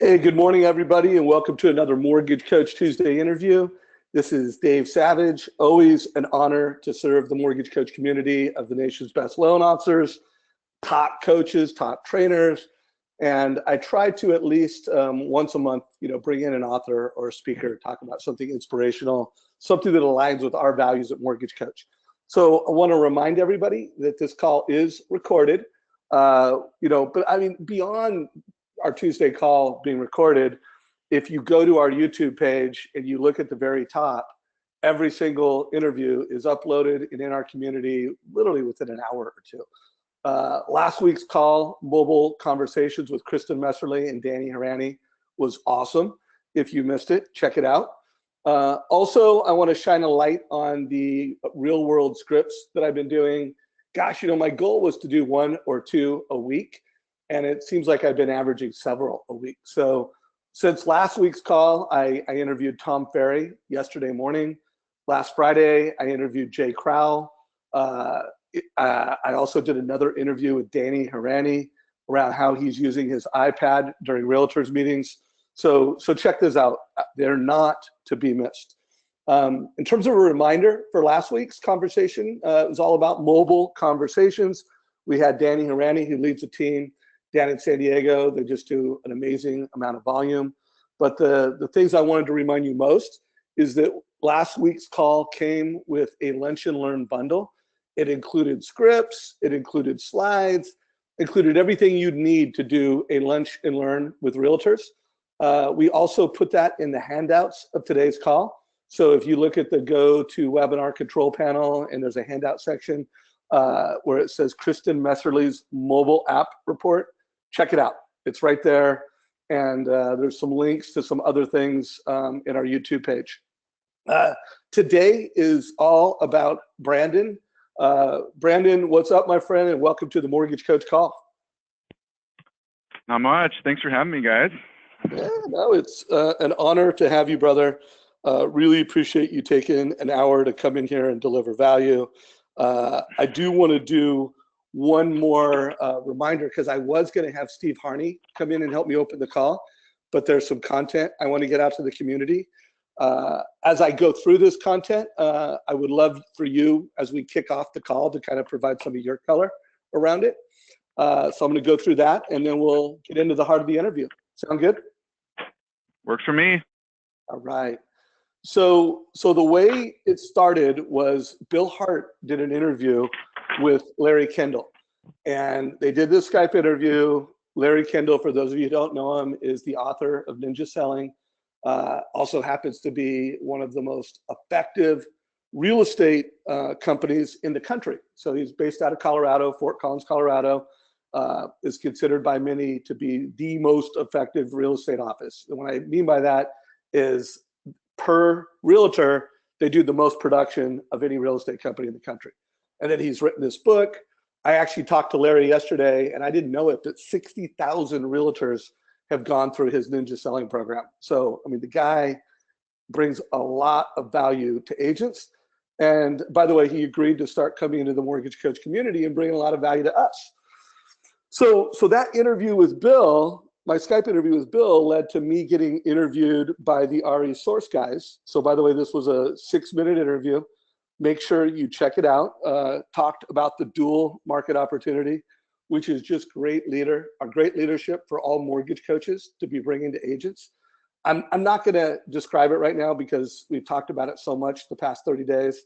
Hey, good morning, everybody, and welcome to another Mortgage Coach Tuesday interview. This is Dave Savage. Always an honor to serve the Mortgage Coach community of the nation's best loan officers, top coaches, top trainers, and I try to at least once a month, bring in an author or a speaker, talk about something inspirational, something that aligns with our values at Mortgage Coach. So I want to remind everybody that this call is recorded. But I mean, beyond our Tuesday call being recorded, if you go to our YouTube page and you look at the very top, every single interview is uploaded and in our community literally within an hour or two. Last week's call, Mobile Conversations with Kristen Messerly and Danny Harani, was awesome. If you missed it, check it out. Also, I want to shine a light on the real world scripts that I've been doing. Gosh, my goal was to do 1 or 2 a week, and it seems like I've been averaging several a week. So since last week's call, I interviewed Tom Ferry yesterday morning. Last Friday, I interviewed Jay Crowell. I also did another interview with Danny Harani around how he's using his iPad during Realtors meetings. So check this out. They're not to be missed. In terms of a reminder for last week's conversation, it was all about mobile conversations. We had Danny Harani, who leads the team down in San Diego. They just do an amazing amount of volume. But the things I wanted to remind you most is that last week's call came with a Lunch and Learn bundle. It included scripts, it included slides, included everything you'd need to do a Lunch and Learn with Realtors. We also put that in the handouts of today's call. So if you look at the Go to Webinar Control Panel, and there's a handout section where it says Kristen Messerly's mobile app report, check it out. It's right there. And there's some links to some other things in our YouTube page. Today is all about Brandon. Brandon, what's up, my friend? And welcome to the Mortgage Coach Call. Not much. Thanks for having me, guys. Yeah, no, it's an honor to have you, brother. Really appreciate you taking an hour to come in here and deliver value. I do want to do one more reminder, because I was going to have Steve Harney come in and help me open the call, but there's some content I want to get out to the community. As I go through this content, I would love for you, as we kick off the call, to kind of provide some of your color around it. So I'm going to go through that, and then we'll get into the heart of the interview. Sound good? Works for me. All right. So the way it started was Bill Hart did an interview with Larry Kendall, and they did this Skype interview. Larry Kendall, for those of you who don't know him, is the author of Ninja Selling. Also happens to be one of the most effective real estate companies in the country. So he's based out of Colorado, Fort Collins, Colorado. Is considered by many to be the most effective real estate office. And what I mean by that is, per realtor, they do the most production of any real estate company in the country. And then he's written this book. I actually talked to Larry yesterday, and I didn't know it, but 60,000 realtors have gone through his Ninja Selling program. So, I mean, the guy brings a lot of value to agents. And by the way, he agreed to start coming into the Mortgage Coach community and bringing a lot of value to us. So that interview with Bill, my Skype interview with Bill, led to me getting interviewed by the RE Source guys. So by the way, this was a 6-minute interview. Make sure you check it out. Talked about the dual market opportunity, which is just great leadership for all mortgage coaches to be bringing to agents. I'm not going to describe it right now because we've talked about it so much the past 30 days.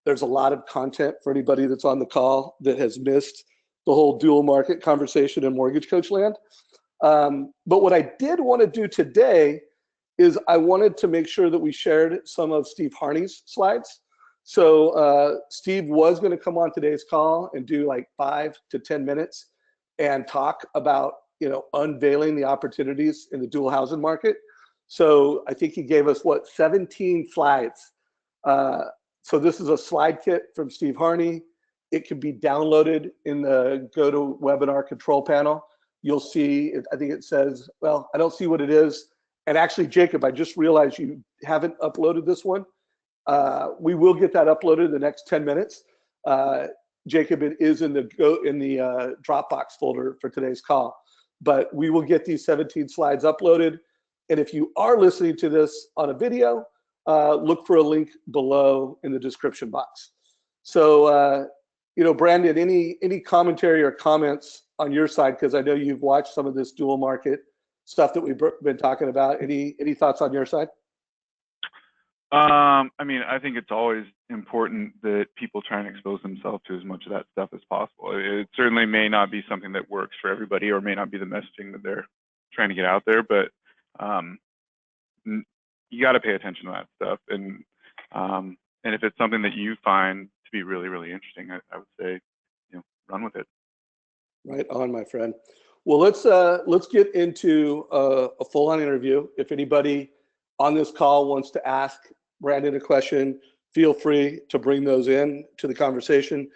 There's a lot of content for anybody that's on the call that has missed the whole dual market conversation in Mortgage Coach land. But what I did want to do today is I wanted to make sure that we shared some of Steve Harney's slides. So Steve was going to come on today's call and do like 5 to 10 minutes and talk about, unveiling the opportunities in the dual housing market. So I think he gave us 17 slides. So this is a slide kit from Steve Harney. It can be downloaded in the Go to Webinar Control Panel. You'll see, I think it says, well, I don't see what it is. And actually, Jacob, I just realized you haven't uploaded this one. We will get that uploaded in the next 10 minutes. Jacob, it is in the Dropbox folder for today's call. but we will get these 17 slides uploaded. And if you are listening to this on a video, look for a link below in the description box. So, Brandon, any commentary or comments on your side? Because I know you've watched some of this dual market stuff that we've been talking about. Any thoughts on your side? I think it's always important that people try and expose themselves to as much of that stuff as possible. It certainly may not be something that works for everybody, or may not be the messaging that they're trying to get out there, but you got to pay attention to that stuff. And if it's something that you find to be really, really interesting, I would say, run with it. Right on, my friend. Well, let's get into a full-on interview. If anybody on this call wants to ask Brandon a question, feel free to bring those in to the conversation.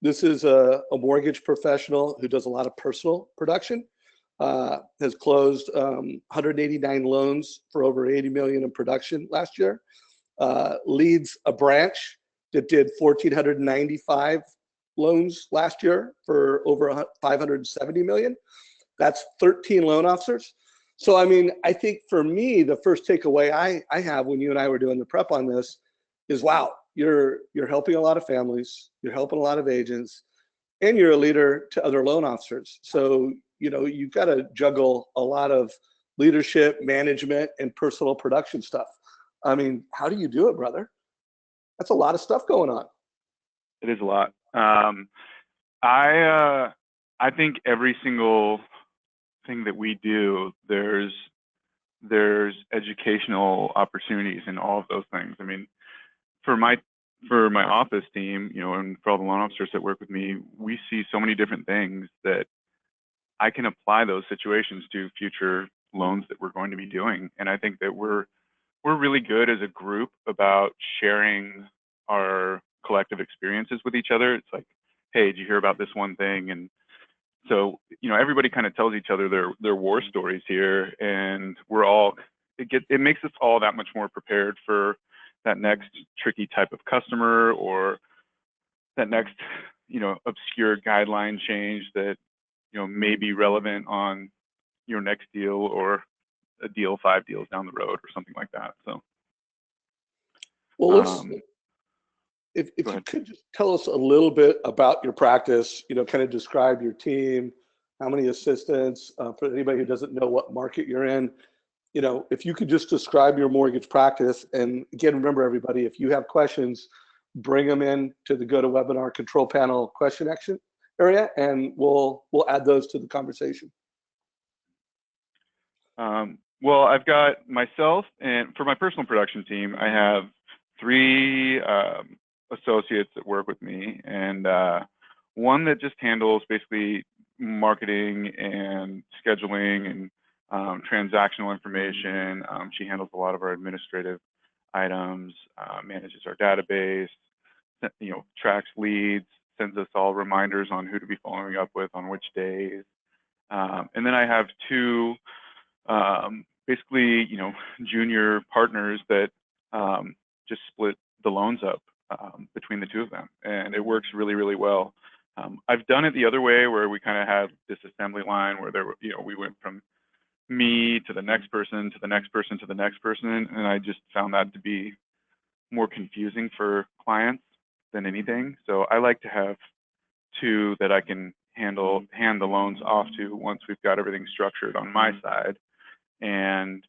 This is a mortgage professional who does a lot of personal production, has closed 189 loans for over 80 million in production last year, leads a branch that did 1,495 loans last year for over 570 million. That's 13 loan officers. So, I think for me, the first takeaway I have when you and I were doing the prep on this is, wow, you're helping a lot of families, you're helping a lot of agents, and you're a leader to other loan officers. So, you've got to juggle a lot of leadership, management, and personal production stuff. How do you do it, brother? That's a lot of stuff going on. It is a lot. I think every single thing that we do, there's educational opportunities in all of those things. For my office team, and for all the loan officers that work with me, we see so many different things that I can apply those situations to future loans that we're going to be doing. And I think that we're really good as a group about sharing our collective experiences with each other. It's like, hey, did you hear about this one thing? And so, everybody kind of tells each other their war stories here, and it makes us all that much more prepared for that next tricky type of customer, or that next, obscure guideline change that, may be relevant on your next deal, or a deal 5 deals down the road, or something like that. So, well, if you could just tell us a little bit about your practice, kind of describe your team, how many assistants, for anybody who doesn't know what market you're in, if you could just describe your mortgage practice. And again, remember, everybody, if you have questions, bring them in to the GoToWebinar control panel question action area, and we'll add those to the conversation. Well, I've got myself, and for my personal production team, I have 3 associates that work with me, and one that just handles basically marketing and scheduling and transactional information. She handles a lot of our administrative items, manages our database, tracks leads, sends us all reminders on who to be following up with on which days. And then I have 2 basically, junior partners that just split the loans up between the 2 of them, and it works really, really well. I've done it the other way, where we kind of had this assembly line where we went from me to the next person, to the next person, to the next person, and I just found that to be more confusing for clients than anything. So I like to have 2 that I can hand the loans off to once we've got everything structured on my side. And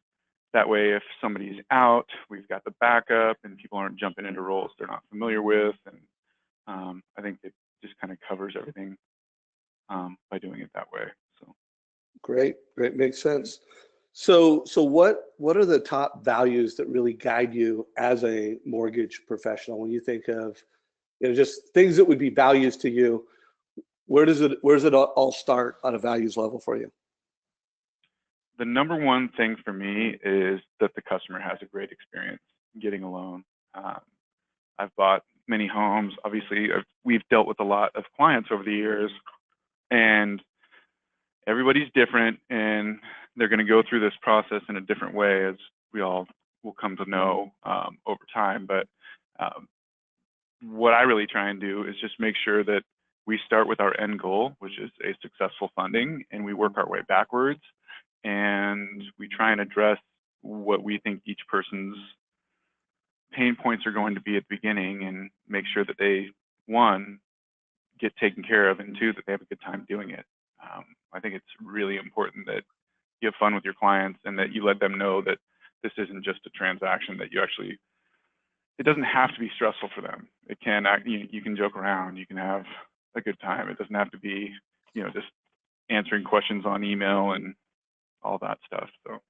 that way, if somebody's out, we've got the backup, and people aren't jumping into roles they're not familiar with. And I think it just kind of covers everything by doing it that way. So great, makes sense. So what are the top values that really guide you as a mortgage professional? When you think of just things that would be values to you, where does it all start on a values level for you? The number one thing for me is that the customer has a great experience getting a loan. I've bought many homes. Obviously, we've dealt with a lot of clients over the years, and everybody's different, and they're going to go through this process in a different way, as we all will come to know over time. But what I really try and do is just make sure that we start with our end goal, which is a successful funding, and we work our way backwards, and we try and address what we think each person's pain points are going to be at the beginning, and make sure that they, one, get taken care of, and two, that they have a good time doing it. I think it's really important that you have fun with your clients and that you let them know that this isn't just a transaction, that you actually, it doesn't have to be stressful for them. It can, you can joke around, you can have a good time. It doesn't have to be, just answering questions on email and all that stuff. So.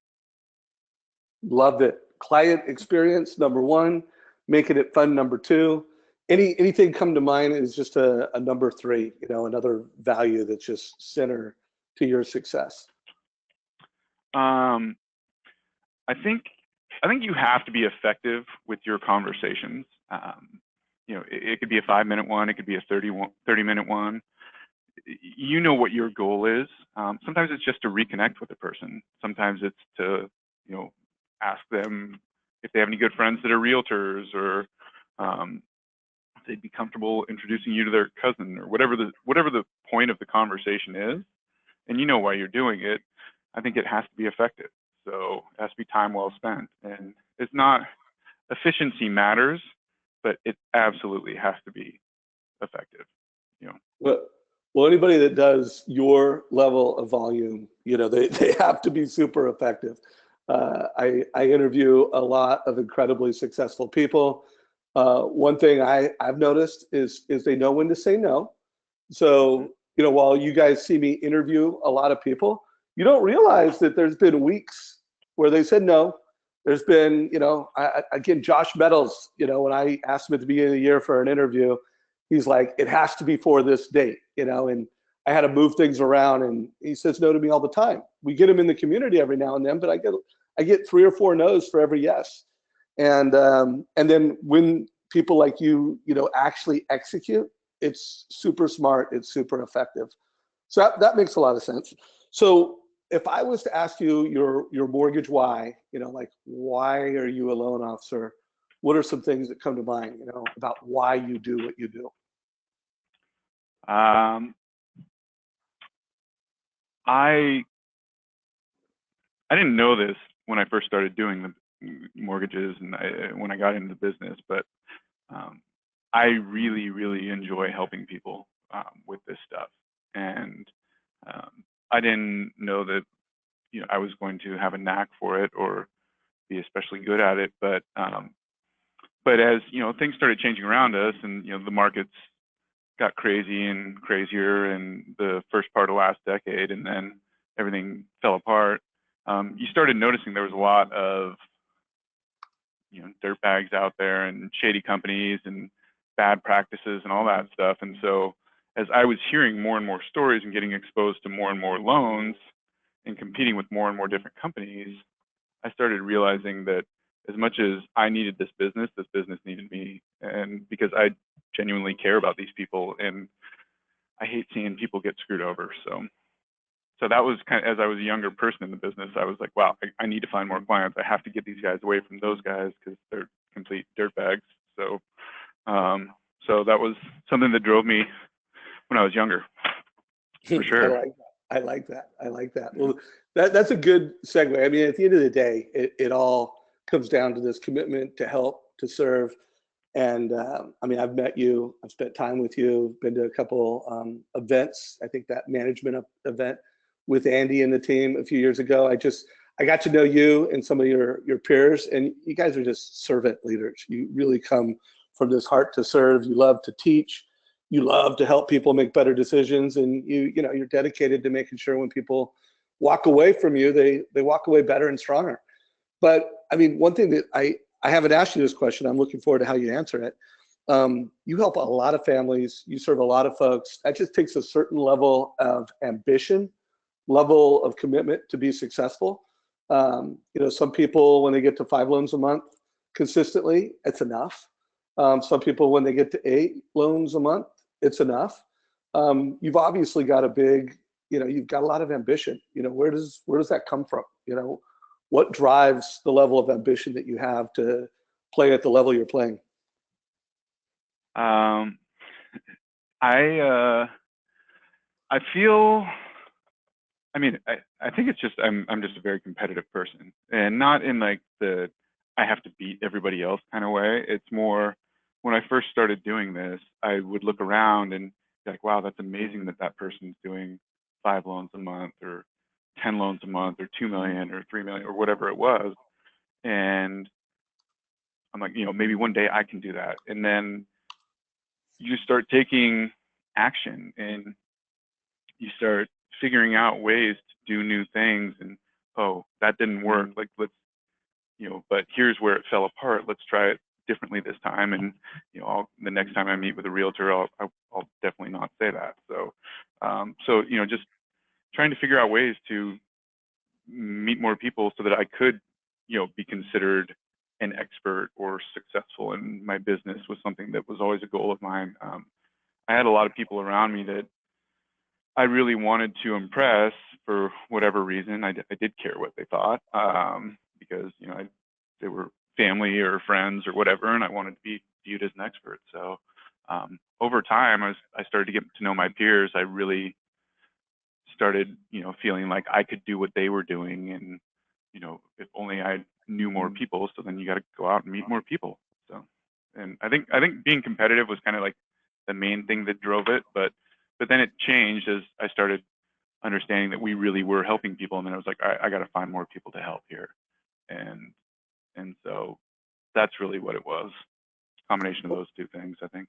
Loved it. Client experience, number one, making it fun, number two. Anything come to mind is just a number three, another value that's just center to your success. I think you have to be effective with your conversations. It could be a 5-minute one, it could be a 30-minute one. You know what your goal is. Sometimes it's just to reconnect with the person. Sometimes it's to, ask them if they have any good friends that are realtors, or if they'd be comfortable introducing you to their cousin, or whatever the point of the conversation is, and you know why you're doing it. I think it has to be effective. So it has to be time well spent. And it's not, efficiency matters, but it absolutely has to be effective. Well, anybody that does your level of volume, they have to be super effective. I interview a lot of incredibly successful people. One thing I've noticed is they know when to say no. So, while you guys see me interview a lot of people, you don't realize that there's been weeks where they said no. There's been, again, Josh Meadows, when I asked him at the beginning of the year for an interview, he's like, it has to be for this date, and I had to move things around, and he says no to me all the time. We get him in the community every now and then, but I get 3 or 4 no's for every yes. And then when people like you, actually execute, it's super smart, it's super effective. So that makes a lot of sense. So if I was to ask you your mortgage why, why are you a loan officer? What are some things that come to mind, about why you do what you do? I didn't know this when I first started doing the mortgages and when I got into the business, but I really, really enjoy helping people with this stuff. And I didn't know that I was going to have a knack for it or be especially good at it, but as things started changing around us, and the markets got crazy and crazier in the first part of last decade, and then everything fell apart. You started noticing there was a lot of dirt bags out there and shady companies and bad practices and all that stuff. And so as I was hearing more and more stories and getting exposed to more and more loans and competing with more and more different companies, I started realizing that as much as I needed this business needed me. And because I genuinely care about these people, and I hate seeing people get screwed over. So that was kind of, as I was a younger person in the business, I was like, wow, I need to find more clients. I have to get these guys away from those guys because they're complete dirtbags. So that was something that drove me when I was younger, for sure. I like that. Well, that's a good segue. I mean, at the end of the day, it all comes down to this commitment to help, to serve. And I've met you, I've spent time with you, been to a couple events. I think that management event with Andy and the team a few years ago. I got to know you and some of your peers, and you guys are just servant leaders. You really come from this heart to serve. You love to teach. You love to help people make better decisions, and you're dedicated to making sure when people walk away from you, they walk away better and stronger. But I mean, one thing that I haven't asked you this question, I'm looking forward to how you answer it. You help a lot of families, you serve a lot of folks. That just takes a certain level of ambition, level of commitment to be successful. Some people, when they get to 5 loans a month consistently, it's enough. Some people, when they get to 8 loans a month, it's enough. You've obviously got you've got a lot of ambition. Where does that come from? What drives the level of ambition that you have to play at the level you're playing? I feel, I mean, I think it's just I'm just a very competitive person, and not in like the I have to beat everybody else kind of way. It's more when I first started doing this, I would look around and be like, wow, that's amazing that that person's doing 5 loans a month or 10 loans a month or 2 million or 3 million or whatever it was. And I'm like, maybe one day I can do that. And then you start taking action and you start figuring out ways to do new things. And oh, that didn't work. Like but here's where it fell apart. Let's try it differently this time. And the next time I meet with a realtor, I'll definitely not say that. So just trying to figure out ways to meet more people so that I could be considered an expert or successful in my business was something that was always a goal of mine. I had a lot of people around me that I really wanted to impress for whatever reason. I did care what they thought because they were family or friends or whatever, and I wanted to be viewed as an expert. So over time, as I started to get to know my peers, I really started feeling like I could do what they were doing, and if only I knew more people. So then you got to go out and meet more people. So, and I think being competitive was kind of like the main thing that drove it, but then it changed as I started understanding that we really were helping people, and then I was like, I got to find more people to help here, and so that's really what it was. Combination of those two things, I think.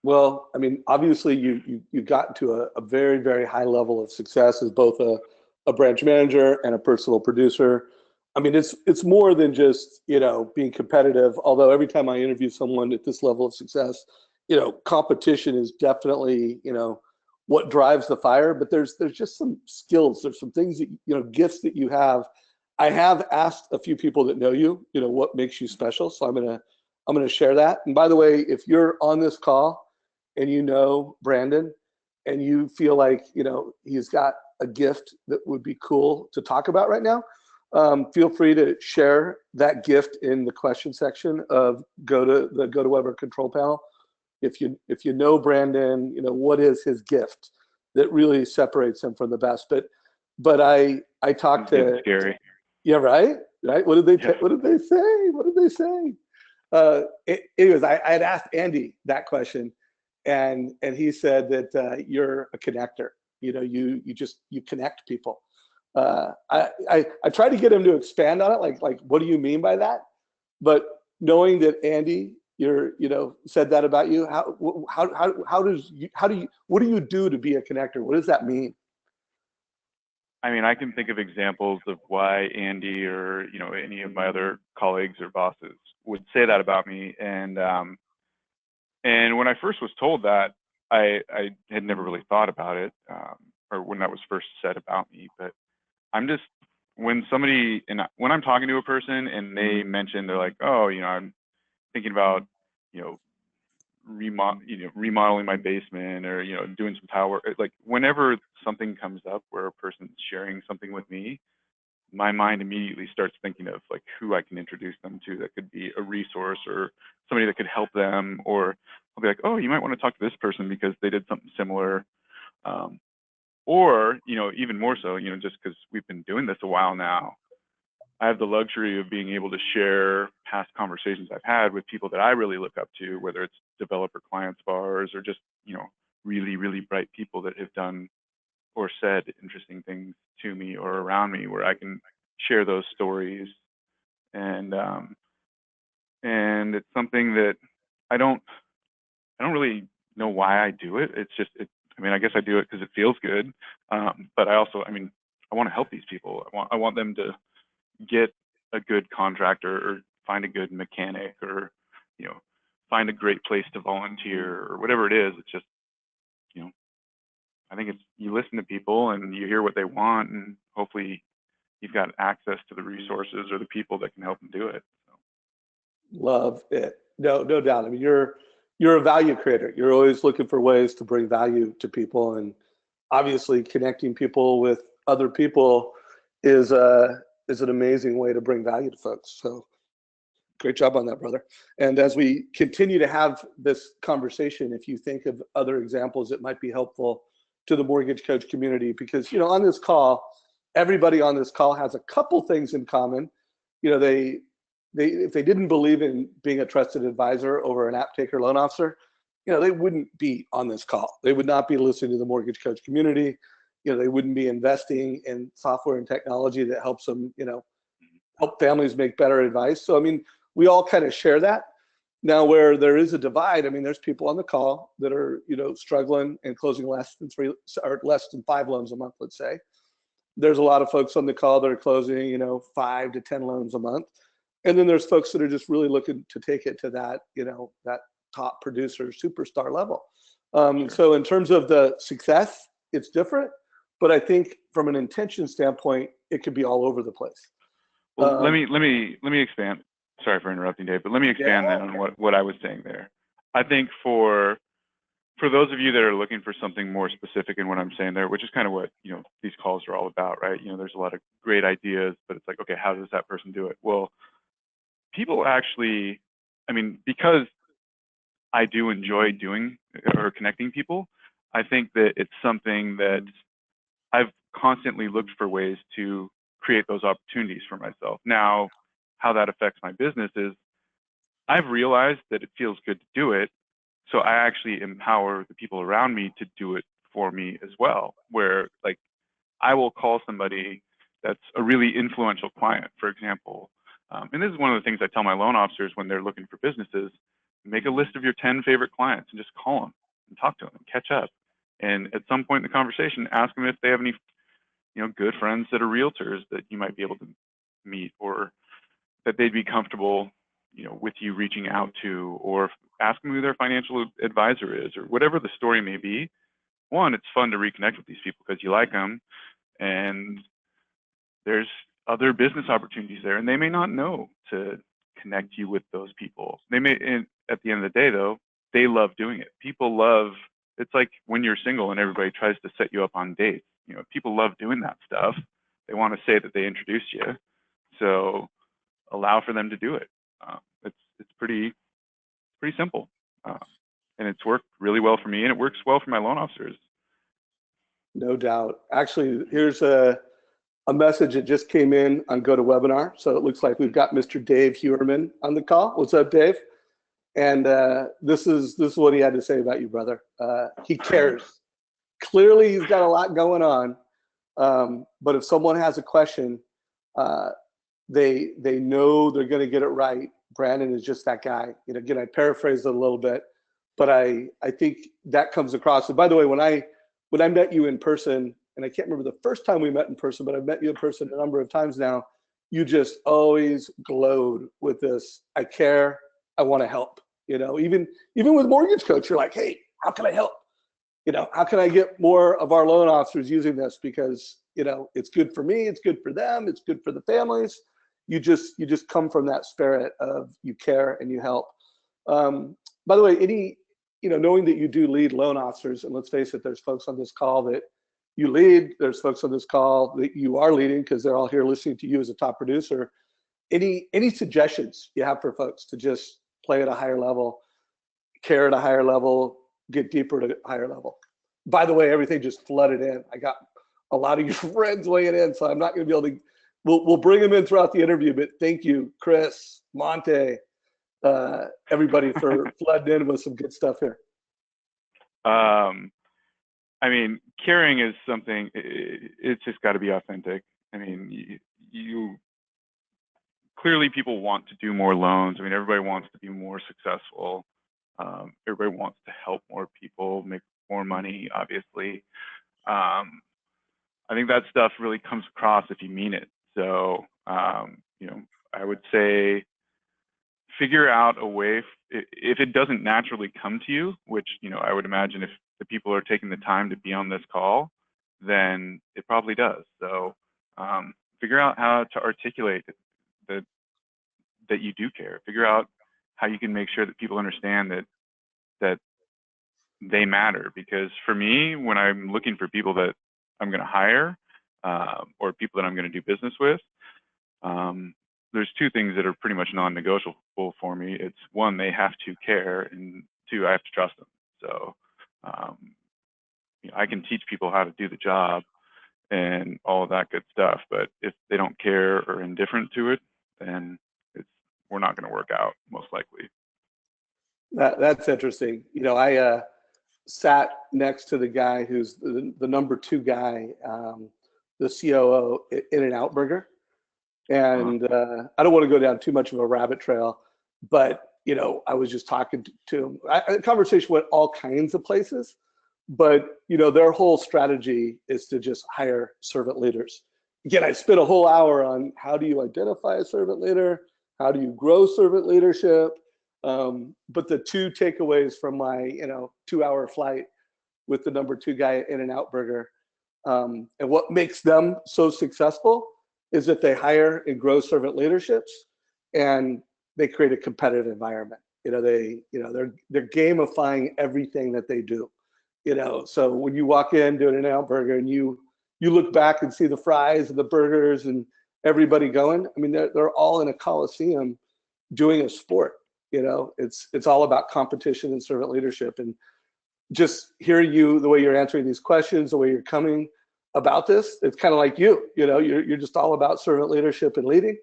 Well, I mean, obviously you've gotten to a very, very high level of success as both a branch manager and a personal producer. I mean, it's more than just, being competitive, although every time I interview someone at this level of success, competition is definitely, what drives the fire, but there's just some skills, there's some things that, gifts that you have. I have asked a few people that know you, what makes you special. So I'm gonna share that. And by the way, if you're on this call and Brandon, and you feel like he's got a gift that would be cool to talk about right now, feel free to share that gift in the question section of go to Weber control panel. If you know Brandon, what is his gift that really separates him from the best. But I talked to scary. Yeah, right. What did they Yeah. what did they say? What did they say? Anyways, I had asked Andy that question, and he said that you're a connector. You connect people. I tried to get him to expand on it, like what do you mean by that? But knowing that Andy, said that about you, what do you do to be a connector? What does that mean? I mean, I can think of examples of why Andy or any of my other colleagues or bosses would say that about me, and when I first was told that, I had never really thought about it, or when that was first said about me. But I'm just when when I'm talking to a person and they mention they're like, oh, I'm thinking about remodeling my basement or doing some tile work. Like whenever something comes up where a person's sharing something with me, my mind immediately starts thinking of like who I can introduce them to that could be a resource or somebody that could help them. Or I'll be like, oh, you might want to talk to this person because they did something similar. Or even more so, just because we've been doing this a while now, I have the luxury of being able to share past conversations I've had with people that I really look up to, whether it's developer clients of ours or just, really, really bright people that have done or said interesting things to me or around me, where I can share those stories. And it's something that I don't really know why I do it. It's just, I mean, I guess I do it because it feels good. But I also, I mean, I want to help these people. I want them to get a good contractor or find a good mechanic or find a great place to volunteer or whatever it is. It's just I think it's you listen to people and you hear what they want, and hopefully you've got access to the resources or the people that can help them do it. So. Love it. No doubt. I mean, you're a value creator. You're always looking for ways to bring value to people, and obviously connecting people with other people is an amazing way to bring value to folks. So Great job on that, brother. And as we continue to have this conversation, if you think of other examples that might be helpful to the mortgage coach community, because, you know, on this call, everybody on this call has a couple things in common. You know, they if they didn't believe in being a trusted advisor over an app taker loan officer, you know, they wouldn't be on this call. They would not be listening to the mortgage coach community. You know, they wouldn't be investing in software and technology that helps them, you know, help families make better advice. So, I mean, we all kind of share that. Now, where there is a divide, I mean, there's people on the call that are, you know, struggling and closing less than 3 or less than 5 loans a month, let's say. There's a lot of folks on the call that are closing, you know, 5 to 10 loans a month. And then there's folks that are just really looking to take it to that, you know, that top producer, superstar level. Sure. So in terms of the success, it's different. But I think from an intention standpoint, it could be all over the place. Well, let me expand. Sorry for interrupting, Dave, but let me expand then on what I was saying there. I think for those of you that are looking for something more specific in what I'm saying there, which is kind of what, you know, these calls are all about, right? You know, there's a lot of great ideas, but it's like, okay, how does that person do it? Well, people actually, I mean, because I do enjoy doing or connecting people, I think that it's something that I've constantly looked for ways to create those opportunities for myself. Now, how that affects my business is I've realized that it feels good to do it. So I actually empower the people around me to do it for me as well, where like I will call somebody that's a really influential client, for example. And this is one of the things I tell my loan officers when they're looking for businesses: make a list of your 10 favorite clients and just call them and talk to them and catch up. And at some point in the conversation, ask them if they have any, you know, good friends that are realtors that you might be able to meet, or that they'd be comfortable, you know, with you reaching out to, or ask them who their financial advisor is, or whatever the story may be. One, it's fun to reconnect with these people because you like them, and there's other business opportunities there, and they may not know to connect you with those people. They may, and at the end of the day, though, they love doing it. People love, it's like when you're single and everybody tries to set you up on dates. You know, people love doing that stuff. They want to say that they introduced you. So allow for them to do it. It's pretty simple, and it's worked really well for me, and it works well for my loan officers. No doubt. Actually, here's a message that just came in on GoToWebinar. So it looks like we've got Mr. Dave Hewerman on the call. What's up, Dave? And this is what he had to say about you, brother. He cares. Clearly, he's got a lot going on. But if someone has a question, they know they're going to get it right. Brandon is just that guy. You know, again, I paraphrased it a little bit, but I think that comes across. And by the way, when I met you in person, and I can't remember the first time we met in person, but I've met you in person a number of times now, you just always glowed with this, I care, I want to help. You know, even with Mortgage Coach, you're like, hey, how can I help? You know, how can I get more of our loan officers using this? Because, you know, it's good for me, it's good for them, it's good for the families. You just come from that spirit of you care and you help. By the way, you know, knowing that you do lead loan officers, and let's face it, there's folks on this call that you lead, there's folks on this call that you are leading because they're all here listening to you as a top producer. Any suggestions you have for folks to just play at a higher level, care at a higher level, get deeper at a higher level? By the way, everything just flooded in. I got a lot of your friends weighing in, so I'm not going to be able to. We'll bring them in throughout the interview, but thank you, Chris, Monte, everybody for flooding in with some good stuff here. I mean, caring is something, it's just got to be authentic. I mean, you clearly, people want to do more loans. I mean, everybody wants to be more successful. Everybody wants to help more people make more money, obviously. I think that stuff really comes across if you mean it. So, you know, I would say figure out a way, if it doesn't naturally come to you, which, you know, I would imagine if the people are taking the time to be on this call, then it probably does. So figure out how to articulate that you do care. Figure out how you can make sure that people understand that they matter. Because for me, when I'm looking for people that I'm going to hire or people that I'm going to do business with, there's two things that are pretty much non-negotiable for me. It's one, they have to care, and two, I have to trust them. So I can teach people how to do the job and all of that good stuff, but if they don't care or indifferent to it, then we're not going to work out, most likely. That's interesting. I sat next to the guy who's the number 2 guy, the COO at In-N-Out Burger. And I don't want to go down too much of a rabbit trail, but I was just talking to him. The conversation went all kinds of places, but their whole strategy is to just hire servant leaders. Again, I spent a whole hour on how do you identify a servant leader, how do you grow servant leadership, but the 2 takeaways from my 2-hour flight with the number 2 guy at In-N-Out Burger, and what makes them so successful is that they hire and grow servant leaderships, and they create a competitive environment. They're gamifying everything that they do. So when you walk in to an In-N-Out Burger and you look back and see the fries and the burgers and everybody going, I mean, they're all in a coliseum doing a sport. It's all about competition and servant leadership. And just hearing you, the way you're answering these questions, the way you're coming about this, it's kind of like you're just all about servant leadership and leading,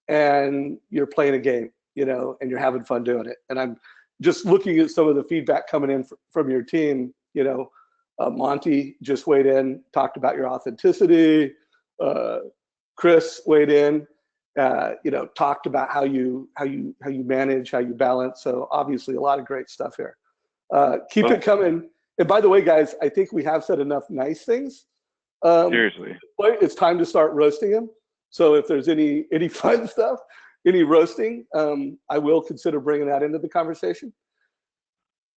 and you're playing a game, and you're having fun doing it. And I'm just looking at some of the feedback coming in from your team. Monty just weighed in, talked about your authenticity. Chris weighed in, talked about how you manage, how you balance. So obviously a lot of great stuff here. Keep it coming. And by the way, guys, I think we have said enough nice things. Seriously, it's time to start roasting them. So if there's any fun stuff, any roasting, I will consider bringing that into the conversation.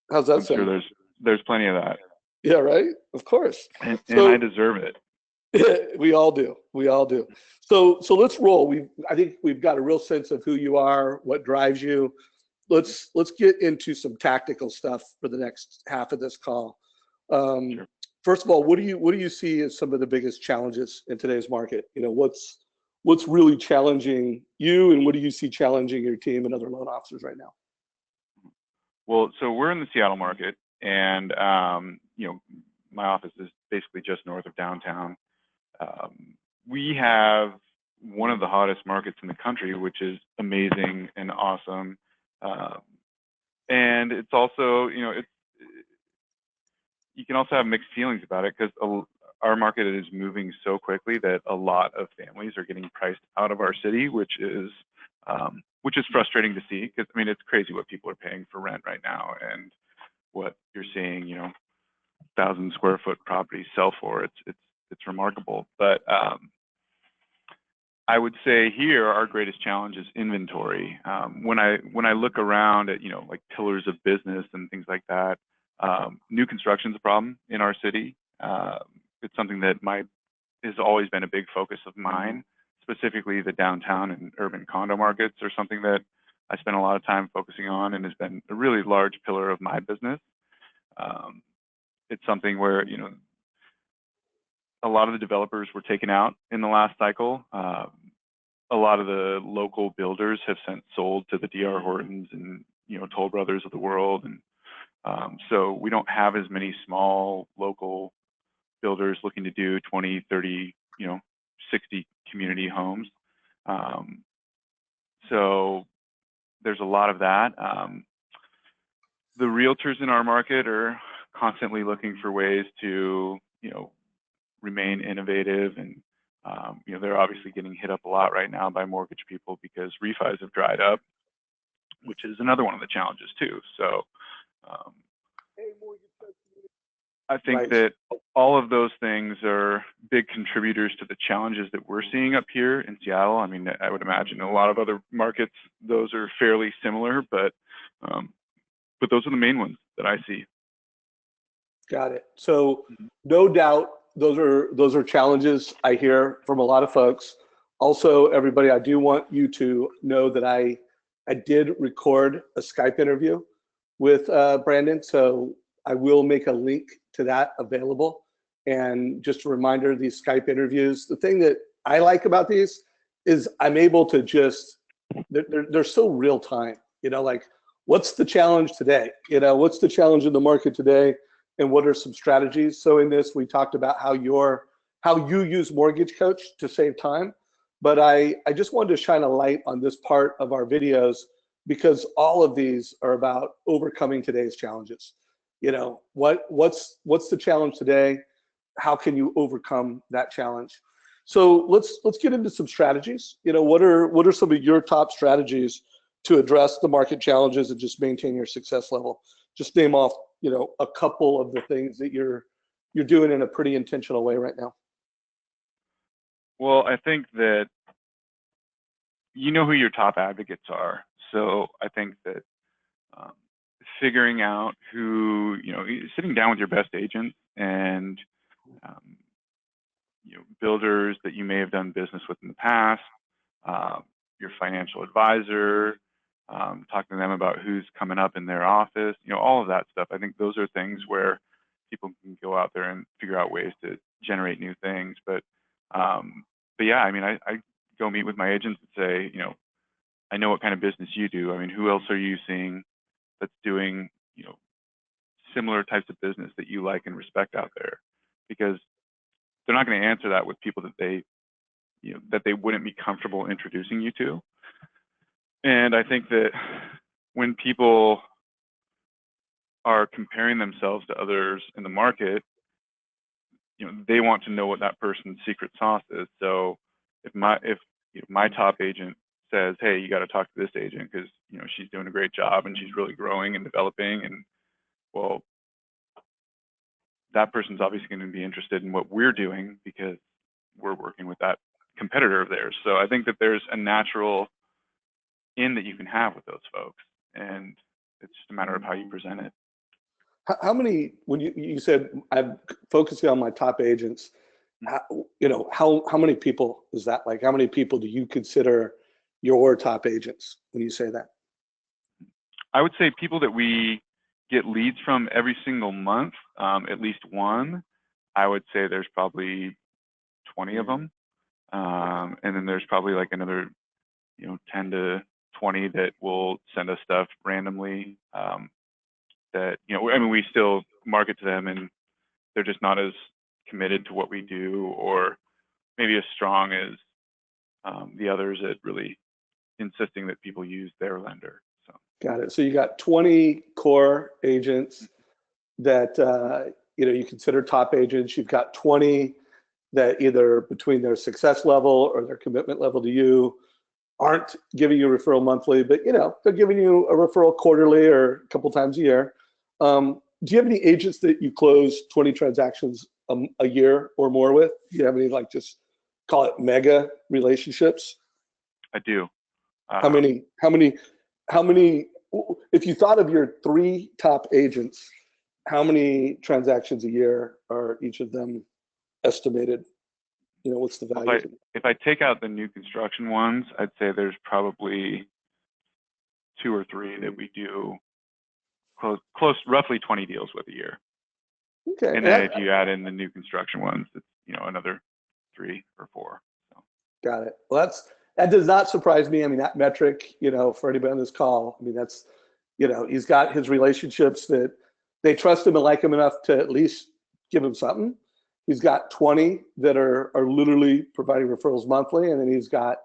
How's that sound? I'm sure there's plenty of that. Yeah, right. Of course. And I deserve it. We all do. So let's roll. I think we've got a real sense of who you are, what drives you. Let's get into some tactical stuff for the next half of this call. Sure. First of all, what do you see as some of the biggest challenges in today's market? What's really challenging you, and what do you see challenging your team and other loan officers right now? Well, so we're in the Seattle market, and my office is basically just north of downtown. We have one of the hottest markets in the country, which is amazing and awesome. And it's also, you can also have mixed feelings about it, because our market is moving so quickly that a lot of families are getting priced out of our city, which is frustrating to see, because it's crazy what people are paying for rent right now, and what you're seeing, 1,000 square foot properties sell for. It's remarkable. But I would say here our greatest challenge is inventory. When I look around at like pillars of business and things like that, new construction is a problem in our city. It's something that has always been a big focus of mine. Specifically, the downtown and urban condo markets are something that I spend a lot of time focusing on, and has been a really large pillar of my business. It's something where a lot of the developers were taken out in the last cycle. A lot of the local builders have since sold to the D.R. Hortons and Toll Brothers of the world, and so we don't have as many small local builders looking to do 20, 30, 60 community homes. So there's a lot of that. The realtors in our market are constantly looking for ways to, remain innovative, and they're obviously getting hit up a lot right now by mortgage people because refis have dried up, which is another one of the challenges too. So I think that all of those things are big contributors to the challenges that we're seeing up here in Seattle. I would imagine in a lot of other markets, those are fairly similar, but those are the main ones that I see. Got it. So no doubt those are challenges I hear from a lot of folks. Also, everybody, I do want you to know that I did record a Skype interview with Brandon, so I will make a link to that available. And just a reminder, these Skype interviews, the thing that I like about these is I'm able to just they're so real time, like what's the challenge today? What's the challenge in the market today? And what are some strategies? So in this, we talked about how you use Mortgage Coach to save time. But I just wanted to shine a light on this part of our videos because all of these are about overcoming today's challenges. What's the challenge today? How can you overcome that challenge? So let's get into some strategies. What are some of your top strategies to address the market challenges and just maintain your success level? Just name off, a couple of the things that you're doing in a pretty intentional way right now. Well, I think that you know who your top advocates are. So I think that figuring out who, sitting down with your best agent and builders that you may have done business with in the past, your financial advisor, talking to them about who's coming up in their office, all of that stuff. I think those are things where people can go out there and figure out ways to generate new things. But yeah, I go meet with my agents and say, I know what kind of business you do. Who else are you seeing that's doing, similar types of business that you like and respect out there? Because they're not going to answer that with people that they wouldn't be comfortable introducing you to. And I think that when people are comparing themselves to others in the market, they want to know what that person's secret sauce is. So if my top agent says, hey, you got to talk to this agent because she's doing a great job and she's really growing and developing, and well, that person's obviously going to be interested in what we're doing because we're working with that competitor of theirs. So I think that there's a natural in that you can have with those folks, and it's just a matter of how you present it. How many, when you said I'm focusing on my top agents, how many people is that? Like, how many people do you consider your top agents when you say that? I would say people that we get leads from every single month, at least one. I would say there's probably 20 of them. And then there's probably like another, 10 to 20 that will send us stuff randomly. That, we still market to them and they're just not as committed to what we do or maybe as strong as the others at really insisting that people use their lender. So. Got it. So you got 20 core agents that you consider top agents. You've got 20 that either between their success level or their commitment level to you aren't giving you a referral monthly, but they're giving you a referral quarterly or a couple times a year. Do you have any agents that you close 20 transactions a year or more with? Do you have any, like, just call it mega relationships? I do. How many, if you thought of your 3 top agents, how many transactions a year are each of them estimated? What's the value? If I take out the new construction ones, I'd say there's probably 2 or 3 that we do close roughly 20 deals with a year. Okay. And then if you add in the new construction ones, it's another 3 or 4. So. Got it. Well, that does not surprise me. That metric, for anybody on this call, that's, he's got his relationships that they trust him and like him enough to at least give him something. He's got 20 that are literally providing referrals monthly, and then he's got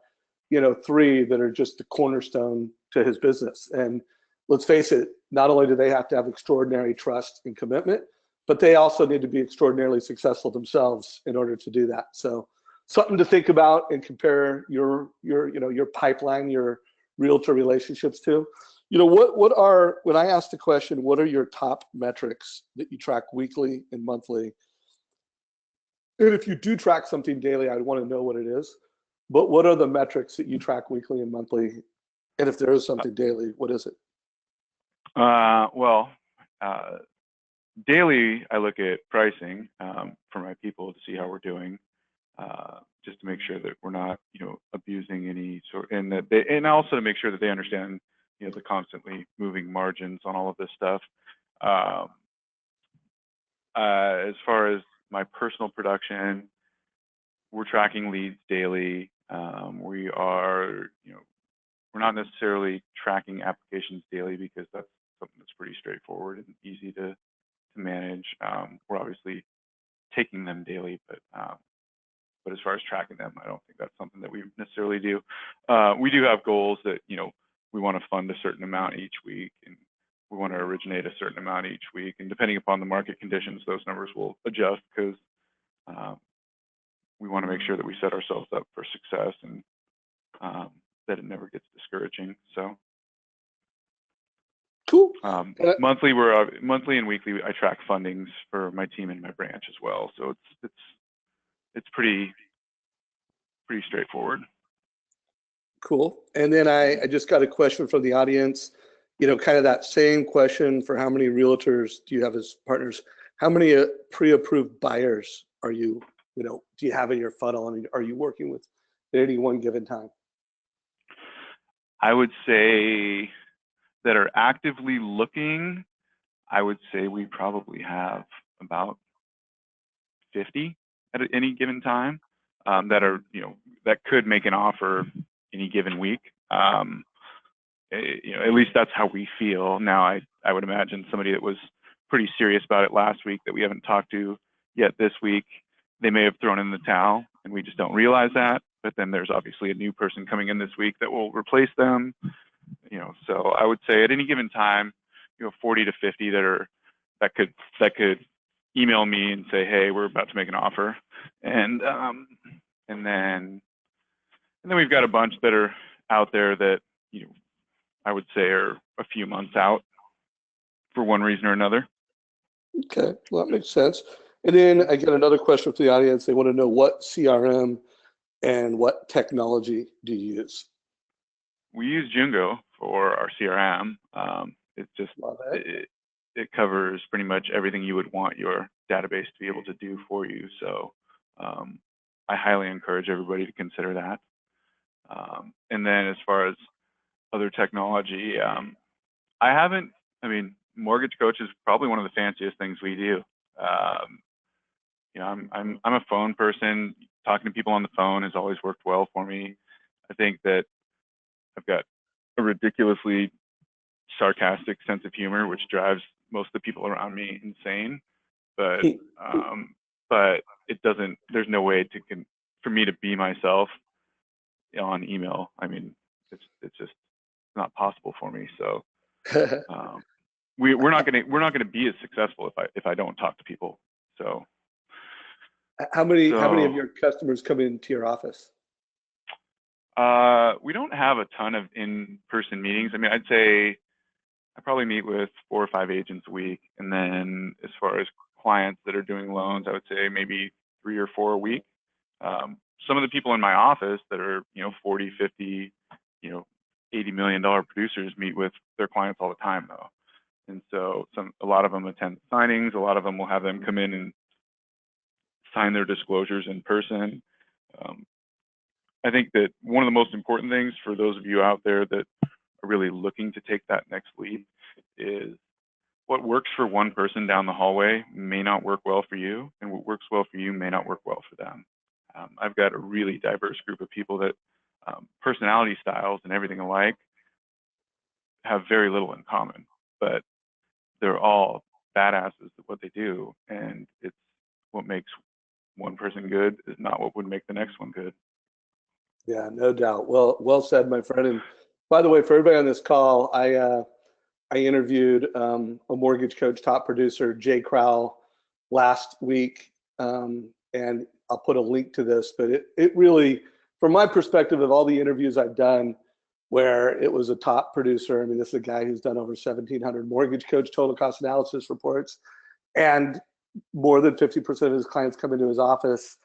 3 that are just the cornerstone to his business. And let's face it, not only do they have to have extraordinary trust and commitment, but they also need to be extraordinarily successful themselves in order to do that. So something to think about and compare your pipeline, your realtor relationships to. When I asked the question, what are your top metrics that you track weekly and monthly? And if you do track something daily, I'd want to know what it is. But what are the metrics that you track weekly and monthly? And if there is something daily, what is it? Daily, I look at pricing for my people to see how we're doing, just to make sure that we're not, abusing any sort, and also to make sure that they understand, the constantly moving margins on all of this stuff. As far as my personal production, we're tracking leads daily. We are, we're not necessarily tracking applications daily because that's something that's pretty straightforward and easy to manage. We're obviously taking them daily, but as far as tracking them, I don't think that's something that we necessarily do. We do have goals that, you know, we want to fund a certain amount each week, and we want to originate a certain amount each week. And depending upon the market conditions, those numbers will adjust because we want to make sure that we set ourselves up for success and that it never gets discouraging. So Cool. monthly and weekly, I track fundings for my team and my branch as well. So it's pretty straightforward. Cool. And then I just got a question from the audience, you know, kind of that same question for how many realtors do you have as partners? How many pre-approved buyers are you know, do you have in your funnel? I mean, are you working with at any one given time? I would say that are actively looking, I would say we probably have about 50 at any given time that are, you know, that could make an offer any given week. You know, at least that's how we feel. Now, I would imagine somebody that was pretty serious about it last week that we haven't talked to yet this week, they may have thrown in the towel and we just don't realize that. But then there's obviously a new person coming in this week that will replace them. You know, so I would say at any given time, you know, 40 to 50 that could email me and say, hey, we're about to make an offer. And then we've got a bunch that are out there that, you know, I would say are a few months out for one reason or another. Okay, well, that makes sense. And then I get another question from the audience. They want to know what CRM and what technology do you use? We use Jungo for our CRM. It just it covers pretty much everything you would want your database to be able to do for you. So I highly encourage everybody to consider that. And then as far as other technology, I mean, Mortgage Coach is probably one of the fanciest things we do. You know, I'm a phone person. Talking to people on the phone has always worked well for me. I think that I've got a ridiculously sarcastic sense of humor, which drives most of the people around me insane. But it doesn't. There's no way for me to be myself on email. I mean, it's just not possible for me. So we're not gonna be as successful if I don't talk to people. So how many of your customers come into your office? We don't have a ton of in-person meetings. I mean, I'd say I probably meet with 4 or 5 agents a week. And then as far as clients that are doing loans, I would say maybe 3 or 4 a week. Some of the people in my office that are, you know, 40, 50, you know, $80 million producers meet with their clients all the time though. And so a lot of them attend signings. A lot of them will have them come in and sign their disclosures in person. I think that one of the most important things for those of you out there that are really looking to take that next leap is what works for one person down the hallway may not work well for you, and what works well for you may not work well for them. I've got a really diverse group of people that personality styles and everything alike have very little in common, but they're all badasses at what they do, and it's what makes one person good is not what would make the next one good. Yeah, no doubt. Well said, my friend. And by the way, for everybody on this call, I interviewed a Mortgage Coach top producer, Jay Crowell, last week, and I'll put a link to this. But it really, from my perspective of all the interviews I've done, where it was a top producer. I mean, this is a guy who's done over 1,700 Mortgage Coach total cost analysis reports, and more than 50% of his clients come into his office.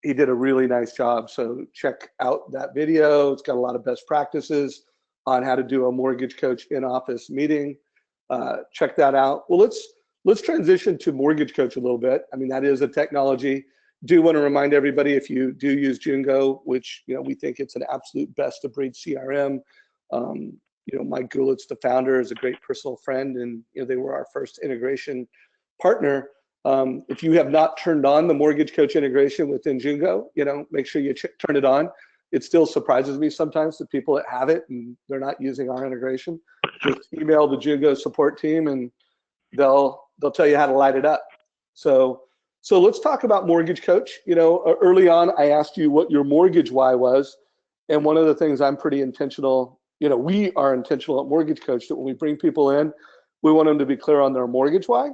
He did a really nice job. So check out that video. It's got a lot of best practices on how to do a Mortgage Coach in-office meeting. Check that out. Well, let's transition to Mortgage Coach a little bit. I mean, that is a technology. Do want to remind everybody, if you do use Jungo, which, you know, we think it's an absolute best of breed CRM. You know, Mike Gulitz, the founder, is a great personal friend, and you know, they were our first integration partner. If you have not turned on the Mortgage Coach integration within Jungo, you know, make sure you turn it on. it still surprises me sometimes that people that have it and they're not using our integration. Just email the Jugo support team and they'll tell you how to light it up. So let's talk about Mortgage Coach. You know, early on, I asked you what your mortgage why was. And one of the things I'm pretty intentional, you know, we are intentional at Mortgage Coach that when we bring people in, we want them to be clear on their mortgage why.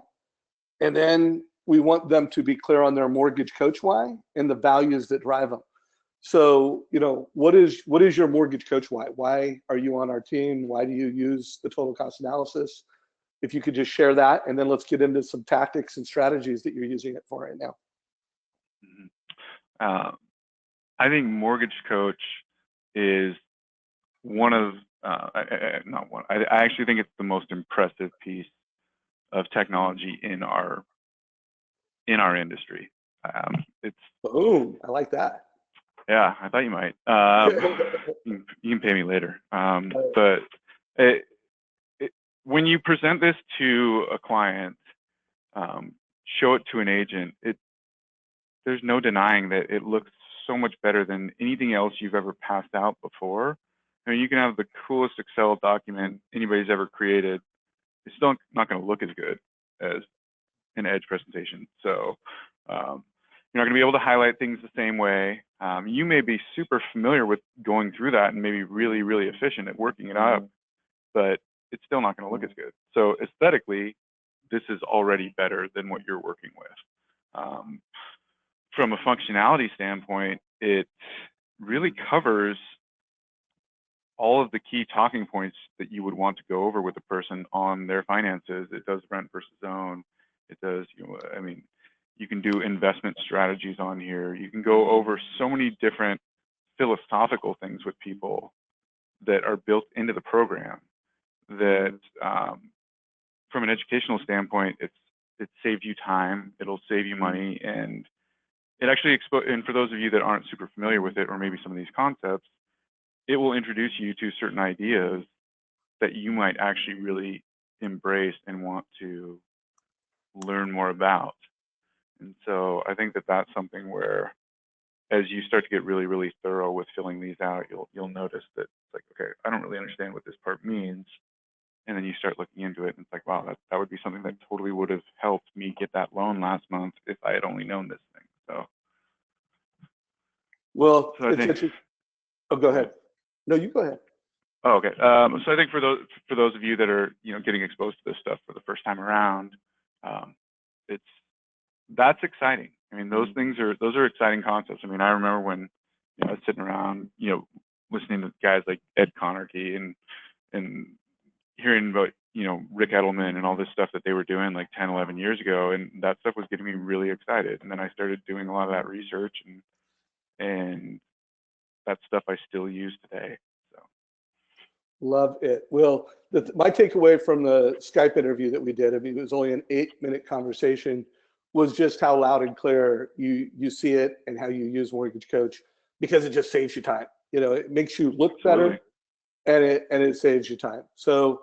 And then we want them to be clear on their mortgage coach why and the values that drive them. So, you know, what is your mortgage coach why? Why are you on our team? Why do you use the total cost analysis? If you could just share that, and then let's get into some tactics and strategies that you're using it for right now. I think Mortgage Coach is one of, not one, I actually think it's the most impressive piece of technology in our industry. It's boom, I like that. Yeah, I thought you might. You can pay me later. But when you present this to a client, show it to an agent, there's no denying that it looks so much better than anything else you've ever passed out before. I mean, you can have the coolest Excel document anybody's ever created. It's still not going to look as good as an Edge presentation. So you're not going to be able to highlight things the same way. You may be super familiar with going through that and maybe really, really efficient at working it up, but it's still not going to look as good. So aesthetically, this is already better than what you're working with. From a functionality standpoint, it really covers all of the key talking points that you would want to go over with a person on their finances. It does rent versus own. It does, I mean, you can do investment strategies on here. You can go over so many different philosophical things with people that are built into the program that from an educational standpoint, it saved you time, it'll save you money, and it actually and for those of you that aren't super familiar with it or maybe some of these concepts, it will introduce you to certain ideas that you might actually really embrace and want to learn more about. And so I think that that's something where as you start to get really, really thorough with filling these out, you'll notice that it's like, okay, I don't really understand what this part means. And then you start looking into it and it's like, wow, that would be something that totally would have helped me get that loan last month if I had only known this thing. So well, I think, oh, go ahead. No, you go ahead. Oh, okay. So I think for those of you that are getting exposed to this stuff for the first time around, that's exciting. I mean, those are exciting concepts. I mean, I remember when I was sitting around, listening to guys like Ed Connerty and hearing about Rick Edelman and all this stuff that they were doing like 10, 11 years ago, and that stuff was getting me really excited. And then I started doing a lot of that research, and that stuff I still use today. So love it. Well, my takeaway from the Skype interview that we did, I mean, it was only an 8-minute conversation, was just how loud and clear you see it and how you use Mortgage Coach, because it just saves you time. It makes you look better, and it saves you time. So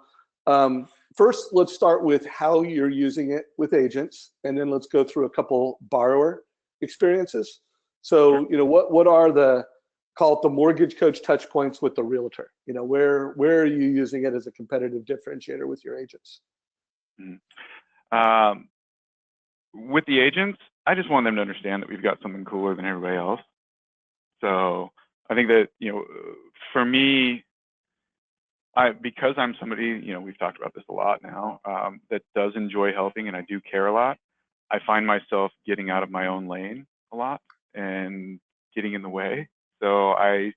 first, let's start with how you're using it with agents, and then let's go through a couple borrower experiences. So, what are call it the Mortgage Coach touch points with the realtor? Where are you using it as a competitive differentiator with your agents? With the agents, I just want them to understand that we've got something cooler than everybody else. So I think that, for me, because I'm somebody, we've talked about this a lot now, that does enjoy helping and I do care a lot, I find myself getting out of my own lane a lot and getting in the way. So I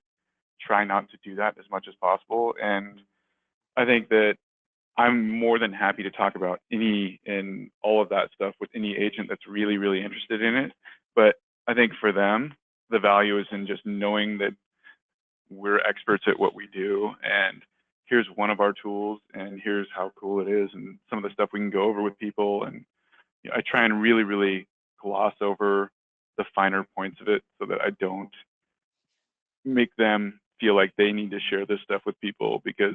try not to do that as much as possible. And I think that I'm more than happy to talk about any and all of that stuff with any agent that's really, really interested in it. But I think for them, the value is in just knowing that we're experts at what we do, and here's one of our tools, and here's how cool it is, and some of the stuff we can go over with people. And I try and really, really gloss over the finer points of it so that I don't make them feel like they need to share this stuff with people, because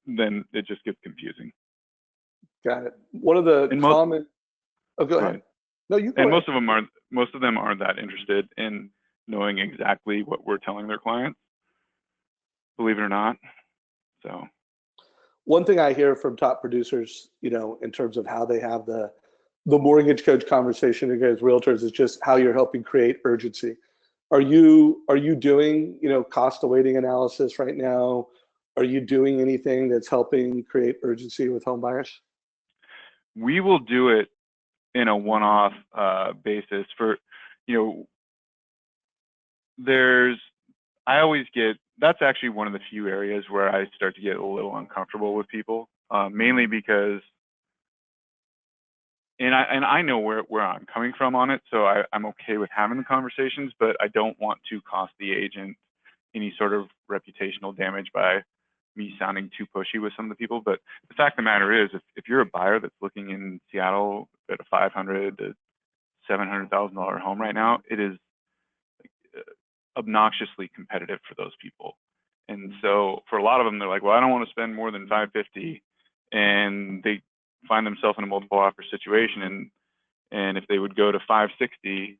then it just gets confusing. Got it. One of the common. Oh, go ahead. No, you go and ahead. most of them aren't that interested in knowing exactly what we're telling their clients. believe it or not. So one thing I hear from top producers, in terms of how they have the mortgage coach conversation against realtors is just how you're helping create urgency. Are you doing, cost awaiting analysis right now? Are you doing anything that's helping create urgency with home buyers? we will do it in a one-off basis for, you know, I always get, that's actually one of the few areas where I start to get a little uncomfortable with people, mainly because, and I know where I'm coming from on it, so I'm okay with having the conversations, but I don't want to cost the agent any sort of reputational damage by me sounding too pushy with some of the people. But the fact of the matter is, if you're a buyer that's looking in Seattle at a $500,000 to $700,000 home right now, it is obnoxiously competitive for those people. And so for a lot of them, they're like, well, I don't want to spend more than 550, and they find themselves in a multiple offer situation. And if they would go to 560,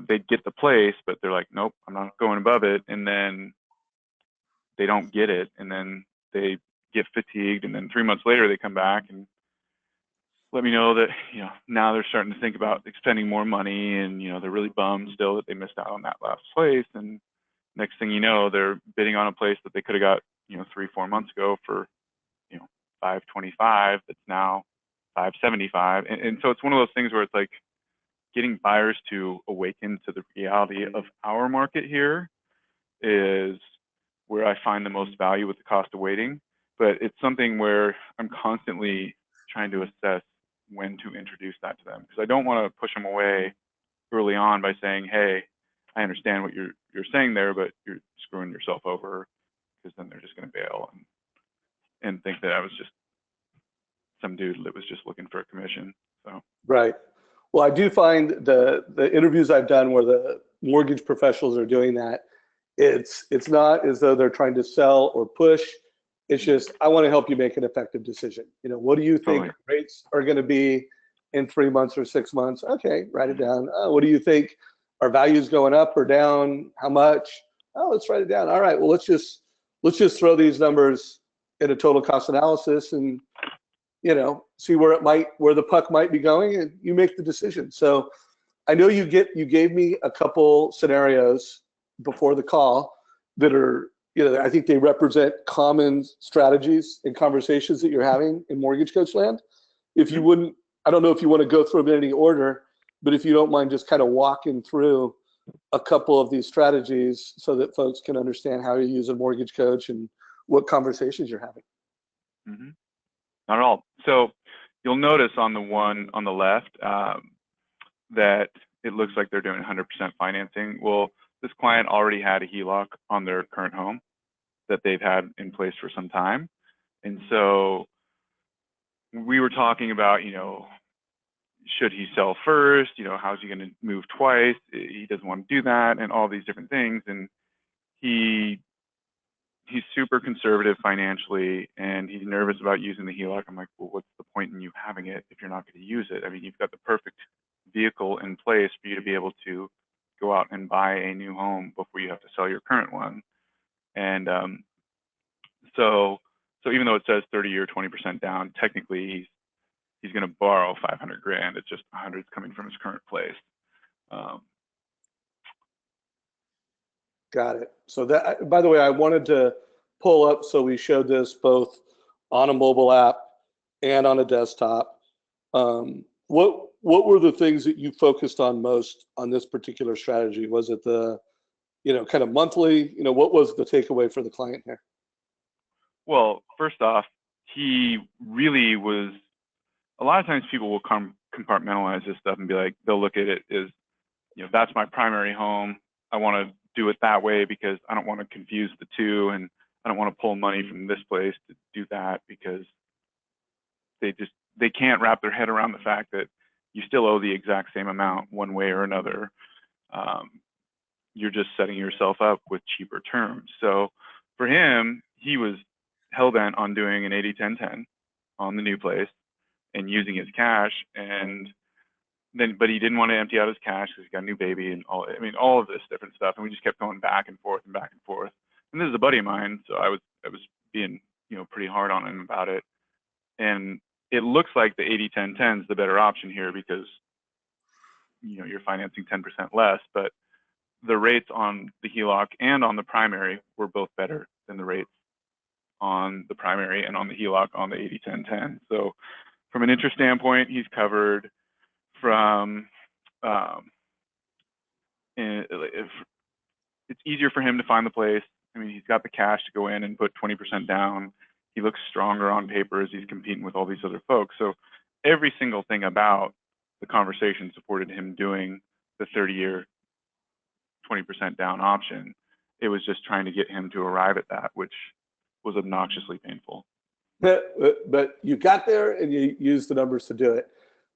they'd get the place, but they're like, nope, I'm not going above it. And then they don't get it. And then they get fatigued. And then 3 months later, they come back and let me know that, now they're starting to think about expending more money, and, they're really bummed still that they missed out on that last place. And next thing you know, they're bidding on a place that they could have got, 3-4 months ago for, 525. That's now 575. And so it's one of those things where it's like getting buyers to awaken to the reality of our market here is where I find the most value with the cost of waiting. But it's something where I'm constantly trying to assess when to introduce that to them, because I don't want to push them away early on by saying, hey, I understand what you're saying there, but you're screwing yourself over, because then they're just going to bail and think that I was just some dude that was just looking for a commission. So Right. Well, I do find the interviews I've done where the mortgage professionals are doing that, it's not as though they're trying to sell or push. It's just, I want to help you make an effective decision. What do you think totally. rates are going to be in 3 months or 6 months? Okay, write it down. What do you think? Are values going up or down? How much? Oh, let's write it down. All right. Well, let's just throw these numbers in a total cost analysis and see where the puck might be going, and you make the decision. So I know you gave me a couple scenarios before the call that are, I think they represent common strategies and conversations that you're having in mortgage coach land. If you wouldn't, I don't know if you want to go through them in any order, but if you don't mind just kind of walking through a couple of these strategies so that folks can understand how you use a mortgage coach and what conversations you're having. Mm-hmm. Not at all. So you'll notice on the one on the left that it looks like they're doing 100% financing. Well, this client already had a HELOC on their current home that they've had in place for some time. And so we were talking about, should he sell first? How's he going to move twice? He doesn't want to do that, and all these different things. And he's super conservative financially, and he's nervous about using the HELOC. I'm like, well, what's the point in you having it if you're not going to use it? I mean, you've got the perfect vehicle in place for you to be able to go out and buy a new home before you have to sell your current one. And so even though it says 30 or 20% down, technically he's going to borrow 500 grand. It's just 100 is coming from his current place. Got it. So that, by the way, I wanted to pull up, so we showed this both on a mobile app and on a desktop. What were the things that you focused on most on this particular strategy? Was it the, kind of monthly, what was the takeaway for the client here? Well, first off, he really was, a lot of times people will compartmentalize this stuff and be like, they'll look at it as, that's my primary home. I want to do it that way because I don't want to confuse the two, and I don't want to pull money from this place to do that, because they can't wrap their head around the fact that you still owe the exact same amount one way or another. You're just setting yourself up with cheaper terms. So for him, he was hell-bent on doing an 80-10-10 on the new place and using his cash, but he didn't want to empty out his cash because he got a new baby and all of this different stuff. And we just kept going back and forth and back and forth. and this is a buddy of mine, so I was being, pretty hard on him about it. And it looks like the 80-10-10 is the better option here because, you're financing 10% less, but the rates on the HELOC and on the primary were both better than the rates on the primary and on the HELOC on the 80-10-10. So from an interest standpoint, he's covered. From if it's easier for him to find the place. I mean, he's got the cash to go in and put 20% down. He looks stronger on paper as he's competing with all these other folks. So every single thing about the conversation supported him doing the 30-year 20% down option. It was just trying to get him to arrive at that, which was obnoxiously painful. But you got there and you used the numbers to do it.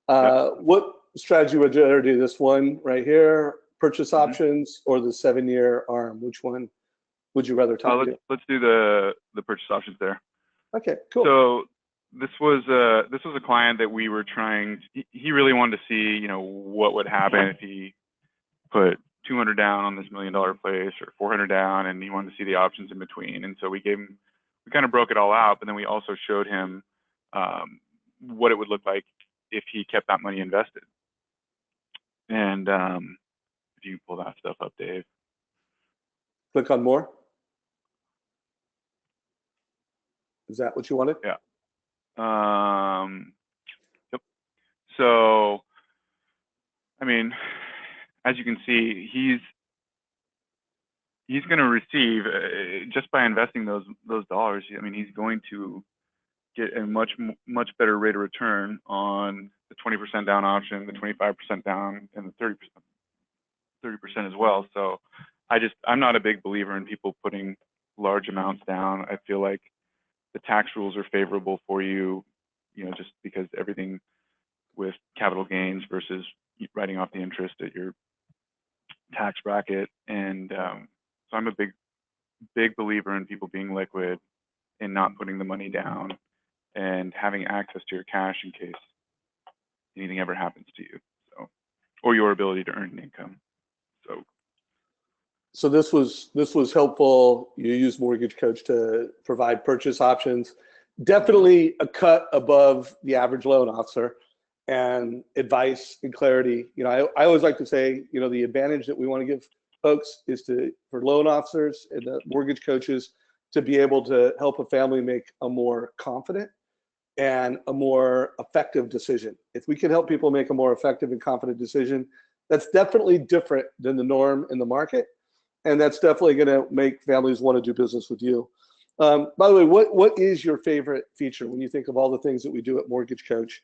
Yep. What strategy would you rather do? This one right here, purchase options, or the 7-year ARM? Which one would you rather talk to? Let's do the purchase options there. Okay, cool. So this was a client that we were trying. He really wanted to see, what would happen if he put 200 down on this $1 million place or 400 down, and he wanted to see the options in between. And so we kind of broke it all out, but then we also showed him what it would look like if he kept that money invested. And if you pull that stuff up, Dave. Click on more. Is that what you wanted? Yeah. Yep. So, I mean, as you can see, he's going to receive just by investing those dollars. I mean, he's going to get a much better rate of return on the 20% down option, the 25% down, and the 30% as well. So, I'm not a big believer in people putting large amounts down. I feel like the tax rules are favorable for you, just because everything with capital gains versus writing off the interest at your tax bracket. And so I'm a big believer in people being liquid and not putting the money down and having access to your cash in case anything ever happens to you. So, or your ability to earn an income. So this was helpful. You use Mortgage Coach to provide purchase options. Definitely a cut above the average loan officer, and advice and clarity. I always like to say, the advantage that we want to give folks is for loan officers and the mortgage coaches to be able to help a family make a more confident and a more effective decision. If we can help people make a more effective and confident decision, that's definitely different than the norm in the market. And that's definitely going to make families want to do business with you. By the way, what is your favorite feature when you think of all the things that we do at Mortgage Coach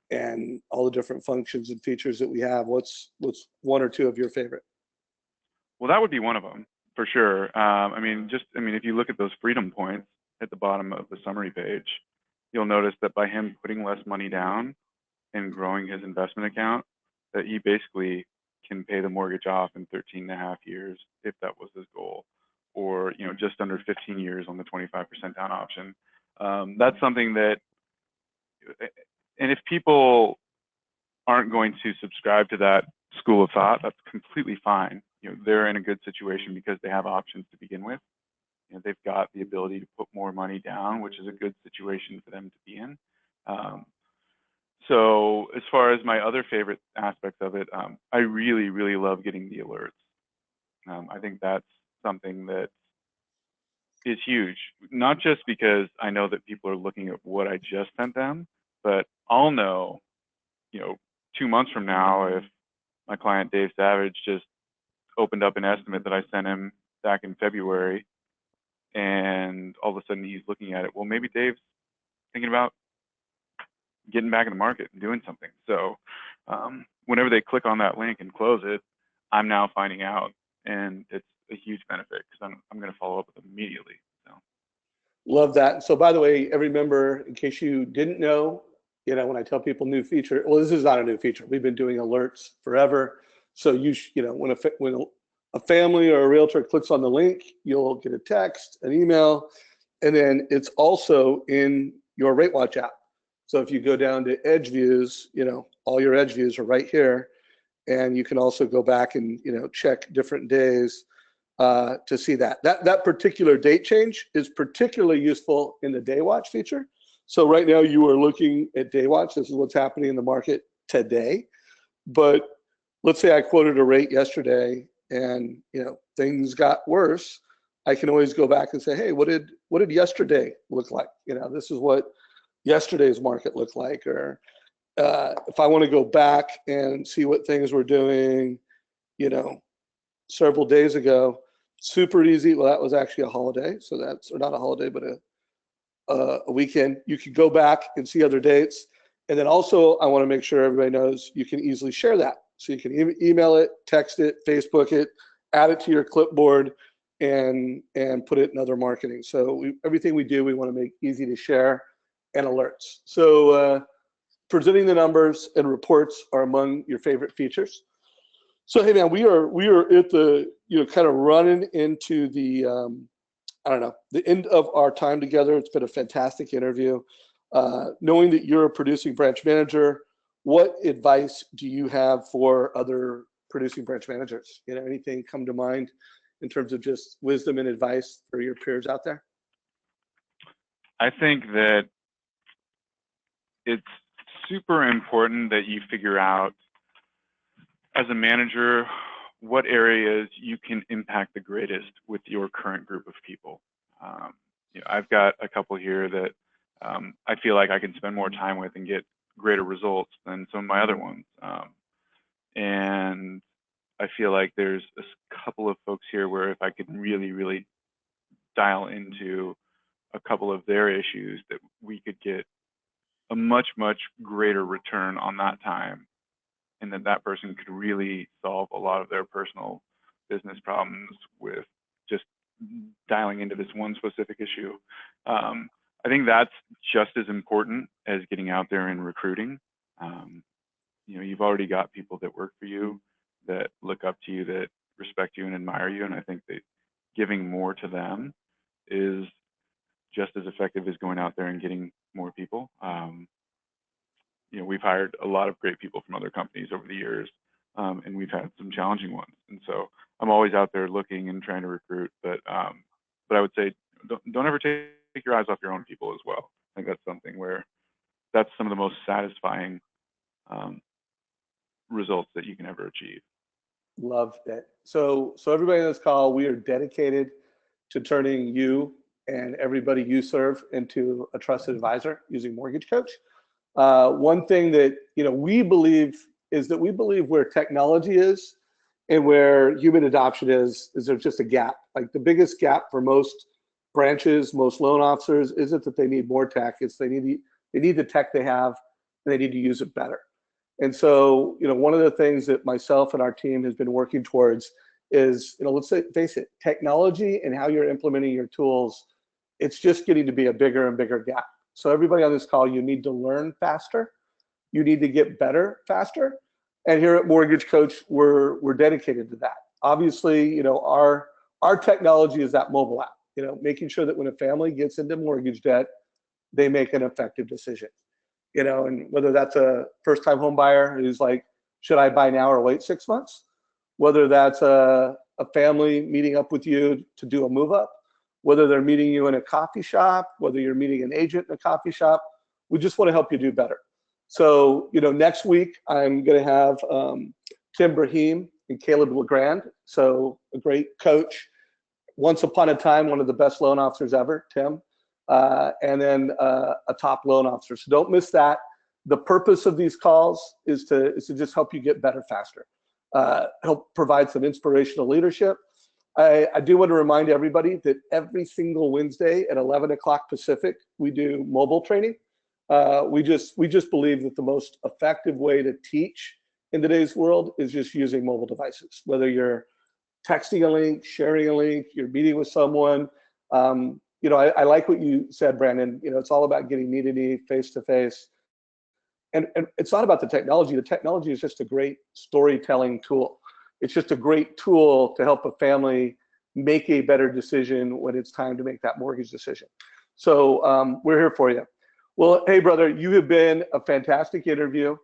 and all the different functions and features that we have? What's one or two of your favorite? Well, that would be one of them for sure. If you look at those freedom points at the bottom of the summary page, you'll notice that by him putting less money down and growing his investment account, that he basically can pay the mortgage off in 13 and a half years if that was his goal, or just under 15 years on the 25% down option. That's something that, and if people aren't going to subscribe to that school of thought, that's completely fine. They're in a good situation because they have options to begin with. They've got the ability to put more money down, which is a good situation for them to be in. So as far as my other favorite aspects of it, I really, really love getting the alerts. I think that's something that is huge, not just because I know that people are looking at what I just sent them, but I'll know, 2 months from now, if my client Dave Savage just opened up an estimate that I sent him back in February, and all of a sudden he's looking at it. Well, maybe Dave's thinking about getting back in the market and doing something. So whenever they click on that link and close it, I'm now finding out, and it's a huge benefit because I'm going to follow up with them immediately. So. Love that. So by the way, every member, in case you didn't know, when I tell people new feature, well, this is not a new feature. We've been doing alerts forever. So when a family or a realtor clicks on the link, you'll get a text, an email, and then it's also in your Rate Watch app. So if you go down to Edge Views, all your Edge Views are right here. And you can also go back and, check different days to see that. That particular date change is particularly useful in the day watch feature. So right now you are looking at day watch. This is what's happening in the market today. But let's say I quoted a rate yesterday and things got worse. I can always go back and say, hey, what did yesterday look like? This is what yesterday's market looked like. Or if I want to go back and see what things were doing, several days ago, super easy. Well, that was actually a holiday, so that's, or not a holiday, but a weekend. You could go back and see other dates. And then also, I want to make sure everybody knows you can easily share that. So you can email it, text it, Facebook it, add it to your clipboard, and put it in other marketing. So everything we do, we want to make easy to share and alerts. So presenting the numbers and reports are among your favorite features. So hey man, we are at the kind of running into the the end of our time together. It's been a fantastic interview. Knowing that you're a producing branch manager, what advice do you have for other producing branch managers? Anything come to mind in terms of just wisdom and advice for your peers out there? I think that it's super important that you figure out as a manager what areas you can impact the greatest with your current group of people. I've got a couple here that I feel like I can spend more time with and get greater results than some of my other ones. And I feel like there's a couple of folks here where if I could really, really dial into a couple of their issues, that we could get a much, much greater return on that time, and that person could really solve a lot of their personal business problems with just dialing into this one specific issue. I think that's just as important as getting out there and recruiting. You've already got people that work for you, that look up to you, that respect you and admire you, and I think that giving more to them is just as effective as going out there and getting more people. We've hired a lot of great people from other companies over the years, and we've had some challenging ones. And so I'm always out there looking and trying to recruit, but I would say don't ever take your eyes off your own people as well. I think that's something where that's some of the most satisfying results that you can ever achieve. Love it. So everybody on this call, we are dedicated to turning you and everybody you serve into a trusted advisor using Mortgage Coach. One thing that we believe is that we believe where technology is and where human adoption is there's just a gap. Like the biggest gap for most branches, most loan officers, isn't that they need more tech. It's they need the tech they have, and they need to use it better. And so one of the things that myself and our team has been working towards is let's face it, technology and how you're implementing your tools, it's just getting to be a bigger and bigger gap. So everybody on this call, you need to learn faster. You need to get better faster. And here at Mortgage Coach, we're dedicated to that. Obviously, our technology is that mobile app, making sure that when a family gets into mortgage debt, they make an effective decision. And whether that's a first-time home buyer who's like, should I buy now or wait 6 months? Whether that's a family meeting up with you to do a move up, whether they're meeting you in a coffee shop, whether you're meeting an agent in a coffee shop, we just want to help you do better. So, next week I'm going to have Tim Brahim and Caleb LeGrand. So a great coach, once upon a time, one of the best loan officers ever, Tim, and then a top loan officer. So don't miss that. The purpose of these calls is to just help you get better faster, help provide some inspirational leadership. I do want to remind everybody that every single Wednesday at 11 o'clock Pacific, we do mobile training. We just believe that the most effective way to teach in today's world is just using mobile devices, whether you're texting a link, sharing a link, you're meeting with someone. I like what you said, Brandon. It's all about getting knee-to-knee, face-to-face. And it's not about the technology. The technology is just a great storytelling tool. It's just a great tool to help a family make a better decision when it's time to make that mortgage decision. So we're here for you. Well, hey, brother, you have been a fantastic interview.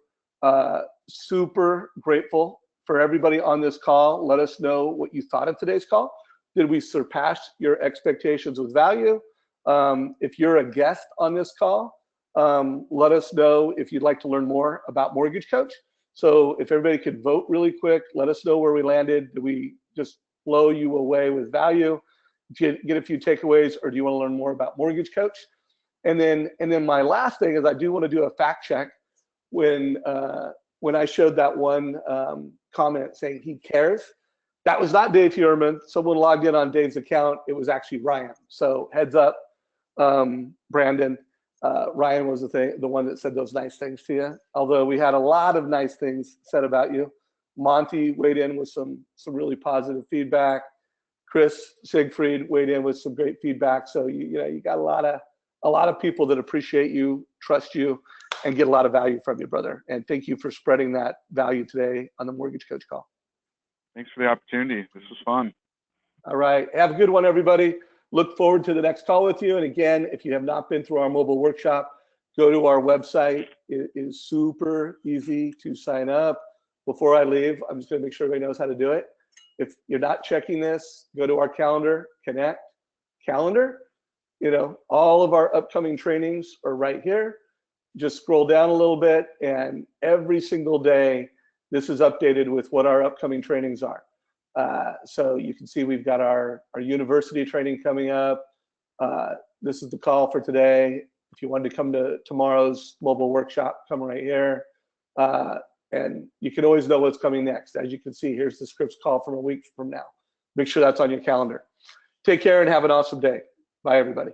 Super grateful for everybody on this call. Let us know what you thought of today's call. Did we surpass your expectations with value? If you're a guest on this call, let us know if you'd like to learn more about Mortgage Coach. So if everybody could vote really quick, let us know where we landed. Did we just blow you away with value? Get a few takeaways, or do you want to learn more about Mortgage Coach? And then my last thing is I do want to do a fact check. When I showed that one comment saying he cares, that was not Dave Feuerman. Someone logged in on Dave's account. It was actually Ryan. So heads up, Brandon. Ryan was the one that said those nice things to you. Although we had a lot of nice things said about you. Monty weighed in with some really positive feedback. Chris Siegfried weighed in with some great feedback. So you got a lot of people that appreciate you, trust you, and get a lot of value from you, brother. And thank you for spreading that value today on the Mortgage Coach call. Thanks for the opportunity. This was fun. All right. Have a good one, everybody. Look forward to the next call with you. And again, if you have not been through our mobile workshop, go to our website. It is super easy to sign up. Before I leave, I'm just going to make sure everybody knows how to do it. If you're not checking this, go to our calendar, connect, calendar. All of our upcoming trainings are right here. Just scroll down a little bit, and every single day, this is updated with what our upcoming trainings are. So you can see we've got our university training coming up. This is the call for today. If you wanted to come to tomorrow's mobile workshop, come right here. And you can always know what's coming next. As you can see, here's the scripts call from a week from now. Make sure that's on your calendar. Take care and have an awesome day. Bye, everybody.